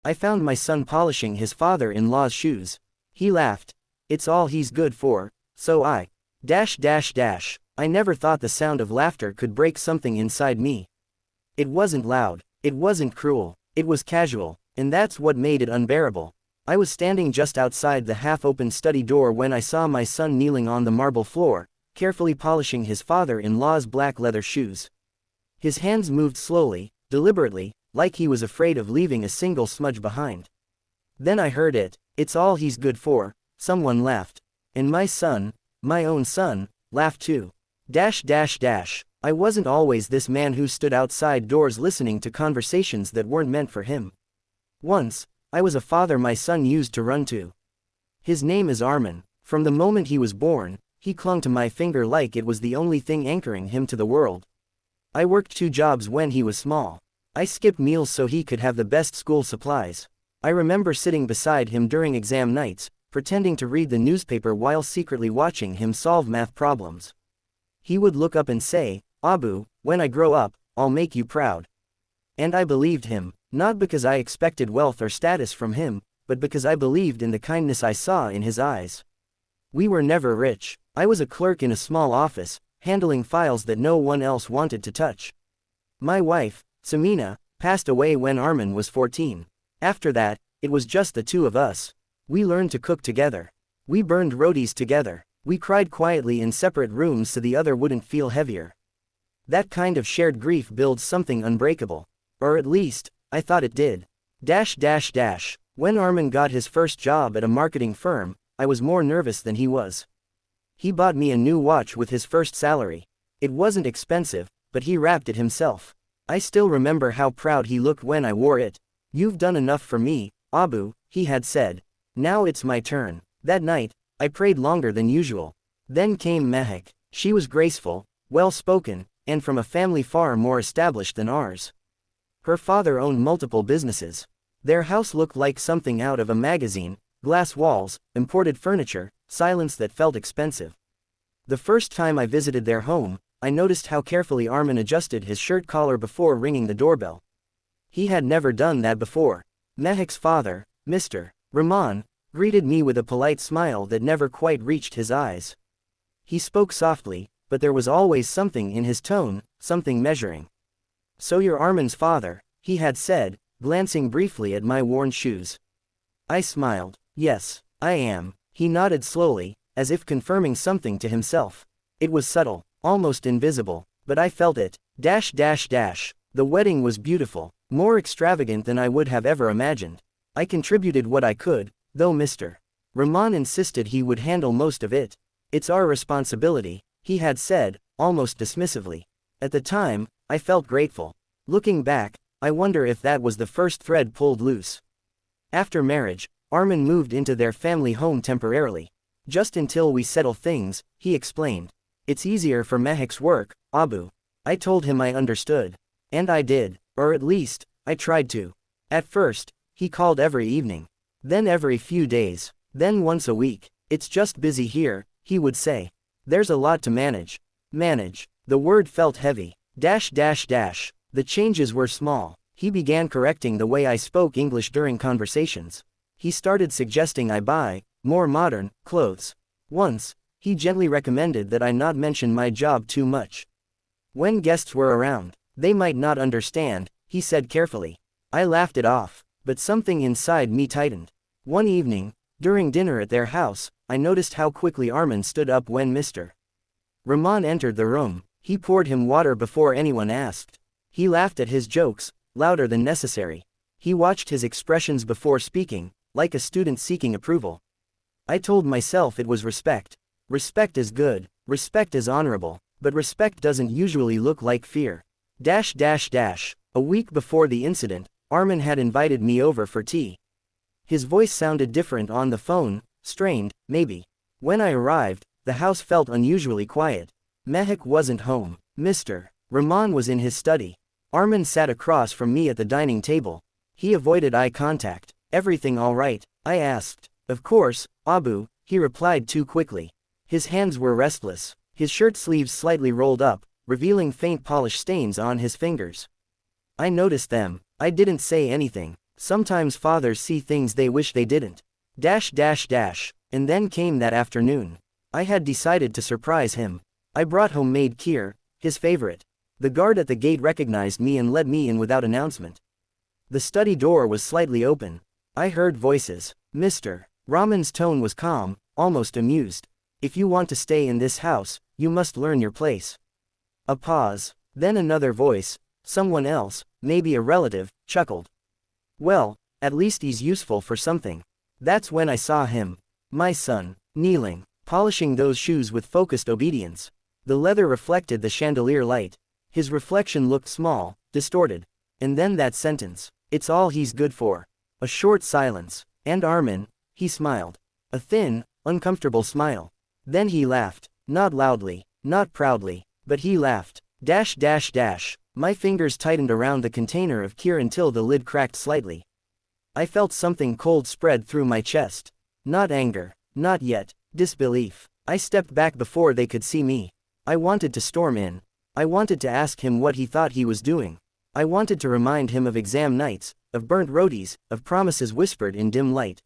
I found my son polishing his father-in-law's shoes. He laughed. It's all he's good for, so I... I never thought the sound of laughter could break something inside me. It wasn't loud, it wasn't cruel, it was casual, and that's what made it unbearable. I was standing just outside the half-open study door when I saw my son kneeling on the marble floor, carefully polishing his father-in-law's black leather shoes. His hands moved slowly, deliberately, like he was afraid of leaving a single smudge behind. Then I heard it. It's all he's good for. Someone laughed. And my son, my own son, laughed too. I wasn't always this man who stood outside doors listening to conversations that weren't meant for him. Once, I was a father my son used to run to. His name is Armin. From the moment he was born, he clung to my finger like it was the only thing anchoring him to the world. I worked 2 jobs when he was small. I skipped meals so he could have the best school supplies. I remember sitting beside him during exam nights, pretending to read the newspaper while secretly watching him solve math problems. He would look up and say, "Abu, when I grow up, I'll make you proud." And I believed him, not because I expected wealth or status from him, but because I believed in the kindness I saw in his eyes. We were never rich. I was a clerk in a small office, handling files that no one else wanted to touch. My wife, Samina, passed away when Armin was 14. After that, it was just the 2 of us. We learned to cook together. We burned rotis together. We cried quietly in separate rooms so the other wouldn't feel heavier. That kind of shared grief builds something unbreakable. Or at least, I thought it did. When Armin got his first job at a marketing firm, I was more nervous than he was. He bought me a new watch with his first salary. It wasn't expensive, but he wrapped it himself. I still remember how proud he looked when I wore it. "You've done enough for me, Abu," he had said. "Now it's my turn." That night, I prayed longer than usual. Then came Mehek. She was graceful, well-spoken, and from a family far more established than ours. Her father owned multiple businesses. Their house looked like something out of a magazine: glass walls, imported furniture, silence that felt expensive. The first time I visited their home, I noticed how carefully Armin adjusted his shirt collar before ringing the doorbell. He had never done that before. Mehek's father, Mr. Rahman, greeted me with a polite smile that never quite reached his eyes. He spoke softly, but there was always something in his tone, something measuring. "So you're Armin's father," he had said, glancing briefly at my worn shoes. I smiled. "Yes, I am." He nodded slowly, as if confirming something to himself. It was subtle, almost invisible, but I felt it. The wedding was beautiful, more extravagant than I would have ever imagined. I contributed what I could, though Mr. Rahman insisted he would handle most of it. "It's our responsibility," he had said, almost dismissively. At the time, I felt grateful. Looking back, I wonder if that was the first thread pulled loose. After marriage, Armin moved into their family home temporarily. "Just until we settle things," he explained. "It's easier for Mehek's work, Abu." I told him I understood. And I did, or at least, I tried to. At first, he called every evening. Then every few days. Then once a week. "It's just busy here," he would say. "There's a lot to manage." Manage. The word felt heavy. The changes were small. He began correcting the way I spoke English during conversations. He started suggesting I buy more modern clothes. Once, he gently recommended that I not mention my job too much. When guests were around, they might not understand, he said carefully. I laughed it off, but something inside me tightened. One evening, during dinner at their house, I noticed how quickly Armin stood up when Mr. Rahman entered the room. He poured him water before anyone asked. He laughed at his jokes, louder than necessary. He watched his expressions before speaking, like a student seeking approval. I told myself it was respect. Respect is good, respect is honorable, but respect doesn't usually look like fear. A week before the incident, Armin had invited me over for tea. His voice sounded different on the phone, strained, maybe. When I arrived, the house felt unusually quiet. Mehek wasn't home. Mr. Rahman was in his study. Armin sat across from me at the dining table. He avoided eye contact. "Everything all right?" I asked. "Of course, Abu," he replied too quickly. His hands were restless. His shirt sleeves slightly rolled up, revealing faint polish stains on his fingers. I noticed them. I didn't say anything. Sometimes fathers see things they wish they didn't. And then came that afternoon. I had decided to surprise him. I brought homemade kheer, his favorite. The guard at the gate recognized me and let me in without announcement. The study door was slightly open. I heard voices. Mr. Raman's tone was calm, almost amused. If you want to stay in this house, you must learn your place. A pause. Then another voice, someone else, maybe a relative, chuckled. Well, at least he's useful for something. That's when I saw him. My son, kneeling, polishing those shoes with focused obedience. The leather reflected the chandelier light. His reflection looked small, distorted. And then that sentence, it's all he's good for. A short silence. And Armin, he smiled. A thin, uncomfortable smile. Then he laughed, not loudly, not proudly, but he laughed. My fingers tightened around the container of kheer until the lid cracked slightly. I felt something cold spread through my chest. Not anger, not yet, disbelief. I stepped back before they could see me. I wanted to storm in. I wanted to ask him what he thought he was doing. I wanted to remind him of exam nights, of burnt rotis, of promises whispered in dim light.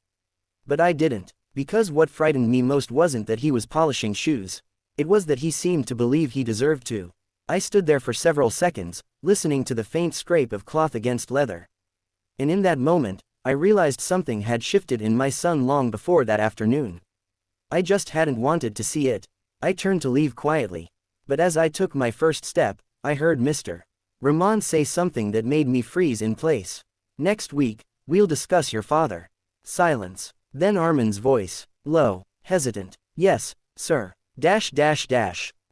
But I didn't, because what frightened me most wasn't that he was polishing shoes. It was that he seemed to believe he deserved to. I stood there for several seconds, listening to the faint scrape of cloth against leather. And in that moment, I realized something had shifted in my son long before that afternoon. I just hadn't wanted to see it. I turned to leave quietly. But as I took my first step, I heard Mr. Raman say something that made me freeze in place. Next week, we'll discuss your father. Silence. Then Armin's voice, low, hesitant. Yes, sir.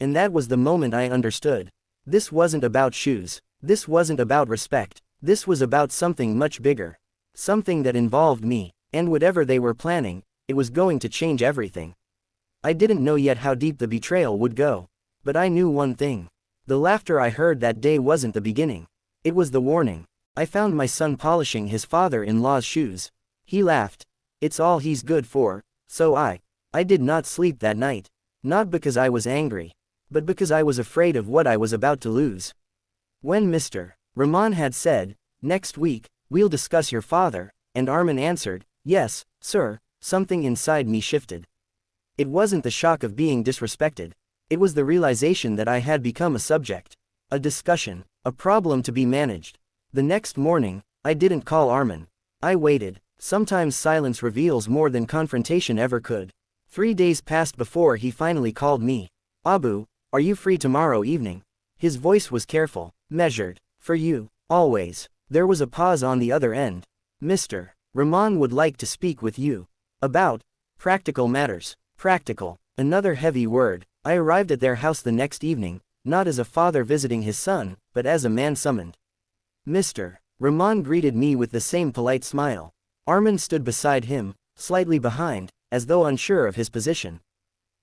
And that was the moment I understood. This wasn't about shoes. This wasn't about respect. This was about something much bigger. Something that involved me, and whatever they were planning, it was going to change everything. I didn't know yet how deep the betrayal would go. But I knew one thing. The laughter I heard that day wasn't the beginning. It was the warning. I found my son polishing his father-in-law's shoes. He laughed. It's all he's good for, so I did not sleep that night. Not because I was angry, but because I was afraid of what I was about to lose. When Mr. Raman had said, next week, we'll discuss your father, and Armin answered, yes, sir, something inside me shifted. It wasn't the shock of being disrespected. It was the realization that I had become a subject. A discussion, a problem to be managed. The next morning, I didn't call Armin. I waited. Sometimes silence reveals more than confrontation ever could. 3 days passed before he finally called me. Abu, are you free tomorrow evening? His voice was careful, measured. For you, always. There was a pause on the other end. Mr. Raman would like to speak with you. About practical matters. Practical. Another heavy word. I arrived at their house the next evening, not as a father visiting his son, but as a man summoned. Mr. Raman greeted me with the same polite smile. Armin stood beside him, slightly behind, as though unsure of his position.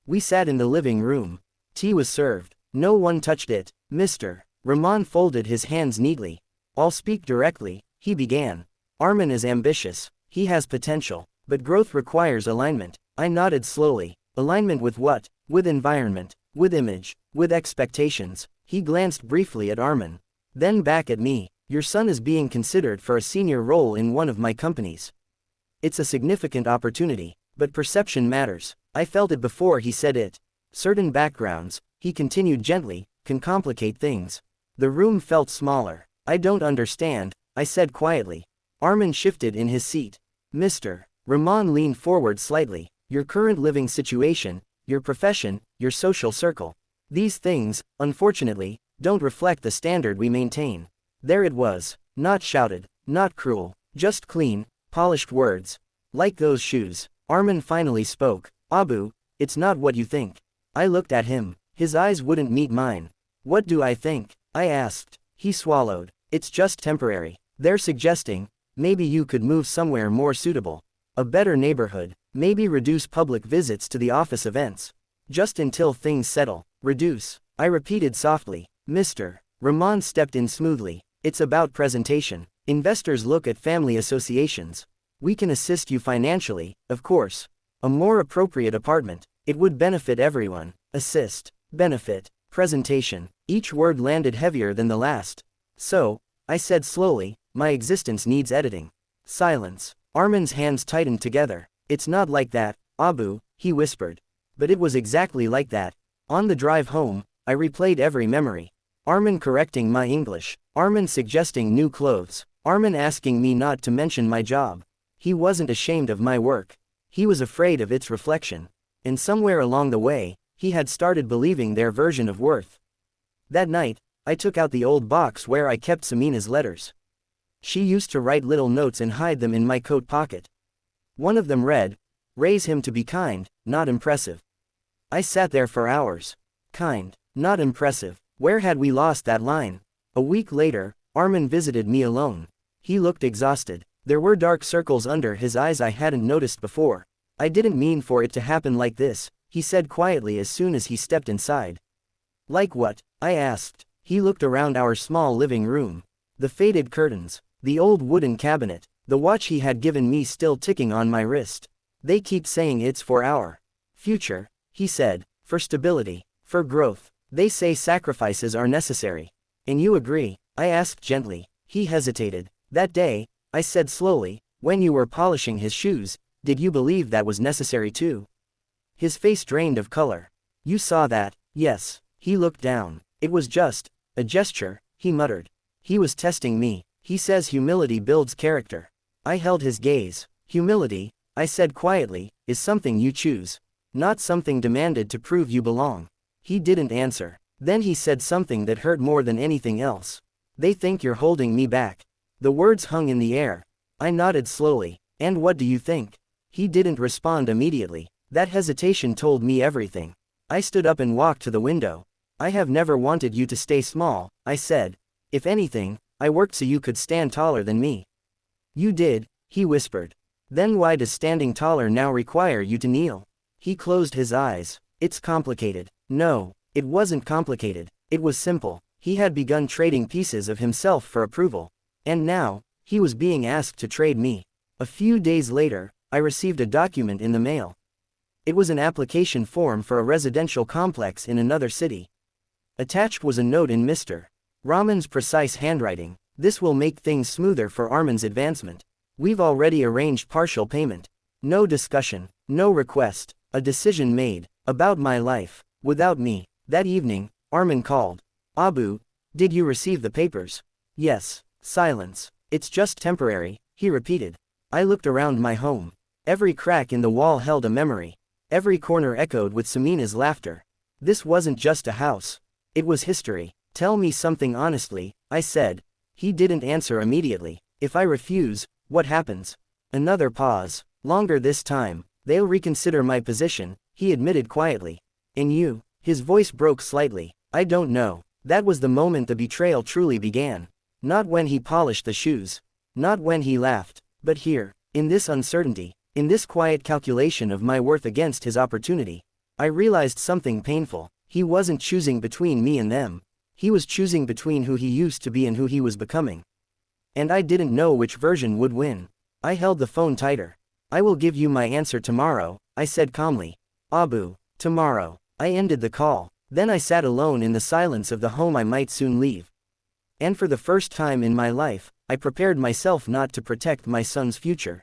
We sat in the living room. Tea was served. No one touched it. Mr. Raman folded his hands neatly. I'll speak directly, he began. Armin is ambitious. He has potential. But growth requires alignment. I nodded slowly. Alignment with what? With environment, with image, with expectations. He glanced briefly at Armin. Then back at me. Your son is being considered for a senior role in one of my companies. It's a significant opportunity, but perception matters. I felt it before he said it. Certain backgrounds, he continued gently, can complicate things. The room felt smaller. I don't understand, I said quietly. Armin shifted in his seat. Mr. Raman leaned forward slightly. Your current living situation, your profession, your social circle. These things, unfortunately, don't reflect the standard we maintain. There it was, not shouted, not cruel, just clean, polished words. Like those shoes. Armin finally spoke. Abu, it's not what you think. I looked at him. His eyes wouldn't meet mine. What do I think? I asked. He swallowed. It's just temporary. They're suggesting, maybe you could move somewhere more suitable. A better neighborhood. Maybe reduce public visits to the office events. Just until things settle. Reduce. I repeated softly. Mr. Raman stepped in smoothly. It's about presentation. Investors look at family associations. We can assist you financially, of course. A more appropriate apartment. It would benefit everyone. Assist. Benefit. Presentation. Each word landed heavier than the last. So, I said slowly, my existence needs editing. Silence. Armin's hands tightened together. It's not like that, Abu, he whispered. But it was exactly like that. On the drive home, I replayed every memory. Armin correcting my English. Armin suggesting new clothes. Armin asking me not to mention my job. He wasn't ashamed of my work. He was afraid of its reflection. And somewhere along the way, he had started believing their version of worth. That night, I took out the old box where I kept Samina's letters. She used to write little notes and hide them in my coat pocket. One of them read, "Raise him to be kind, not impressive." I sat there for hours. Kind, not impressive. Where had we lost that line? A week later, Armin visited me alone. He looked exhausted. There were dark circles under his eyes I hadn't noticed before. "I didn't mean for it to happen like this," he said quietly as soon as he stepped inside. "Like what?" I asked. He looked around our small living room. The faded curtains, the old wooden cabinet, the watch he had given me still ticking on my wrist. "They keep saying it's for our future," he said, "for stability, for growth. They say sacrifices are necessary. And you agree?" I asked gently. He hesitated. "That day," I said slowly, "when you were polishing his shoes, did you believe that was necessary too?" His face drained of color. "You saw that?" "Yes." He looked down. "It was just a gesture," he muttered. "He was testing me. He says humility builds character." I held his gaze. "Humility," I said quietly, "is something you choose. Not something demanded to prove you belong." He didn't answer. Then he said something that hurt more than anything else. "They think you're holding me back." The words hung in the air. I nodded slowly. "And what do you think?" He didn't respond immediately. That hesitation told me everything. I stood up and walked to the window. "I have never wanted you to stay small," I said. "If anything, I worked so you could stand taller than me." "You did," he whispered. "Then why does standing taller now require you to kneel?" He closed his eyes. "It's complicated." No, it wasn't complicated. It was simple. He had begun trading pieces of himself for approval. And now, he was being asked to trade me. A few days later, I received a document in the mail. It was an application form for a residential complex in another city. Attached was a note in Mr. Rahman's precise handwriting. "This will make things smoother for Armin's advancement. We've already arranged partial payment." No discussion, no request, a decision made, about my life, without me. That evening, Armin called. "Abu, did you receive the papers?" "Yes." Silence. "It's just temporary," he repeated. I looked around my home. Every crack in the wall held a memory. Every corner echoed with Samina's laughter. This wasn't just a house. It was history. "Tell me something honestly," I said. He didn't answer immediately. "If I refuse, what happens?" Another pause. "Longer this time. They'll reconsider my position," he admitted quietly. "And you?" His voice broke slightly. "I don't know." That was the moment the betrayal truly began. Not when he polished the shoes. Not when he laughed. But here, in this uncertainty, in this quiet calculation of my worth against his opportunity. I realized something painful. He wasn't choosing between me and them. He was choosing between who he used to be and who he was becoming. And I didn't know which version would win. I held the phone tighter. "I will give you my answer tomorrow," I said calmly. "Abu, tomorrow." I ended the call. Then I sat alone in the silence of the home I might soon leave. And for the first time in my life, I prepared myself not to protect my son's future,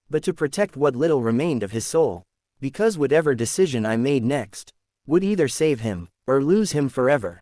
but to protect what little remained of his soul. Because whatever decision I made next would either save him or lose him forever.